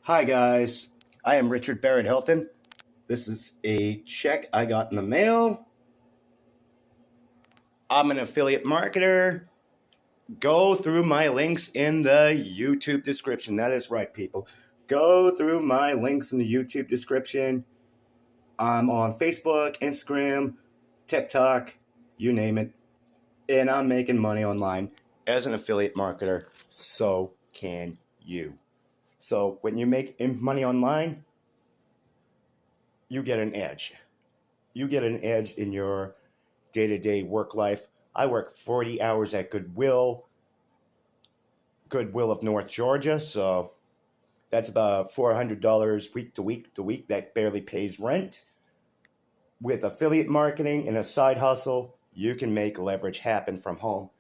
Hi guys, I am Richard Barrett Hilton. This is a check I got in the mail. I'm an affiliate marketer. Go through my links in the YouTube description. That is right, people. Go through my links in the YouTube description. I'm on Facebook, Instagram, TikTok, you name it. And I'm making money online as an affiliate marketer. So can you. So when you make money online, you get an edge. You get an edge in your day-to-day work life. I work 40 hours at Goodwill of North Georgia, so that's about $400 week to week. That barely pays rent. With affiliate marketing and a side hustle, you can make leverage happen from home,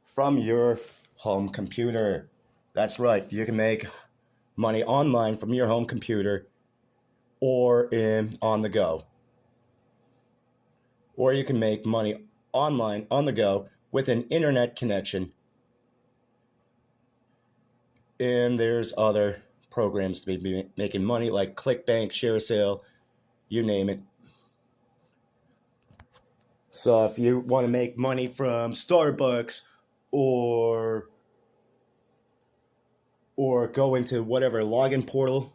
from your home computer. That's right, you can make money online from your home computer or on the go. Or you can make money online on the go with an internet connection. And there's other programs to be making money like ClickBank, ShareSale, you name it. So if you want to make money from Starbucks or go into whatever login portal,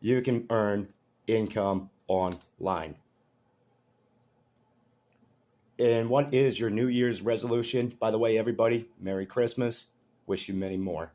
you can earn income online. And what is your New Year's resolution? By the way, everybody, Merry Christmas. Wish you many more.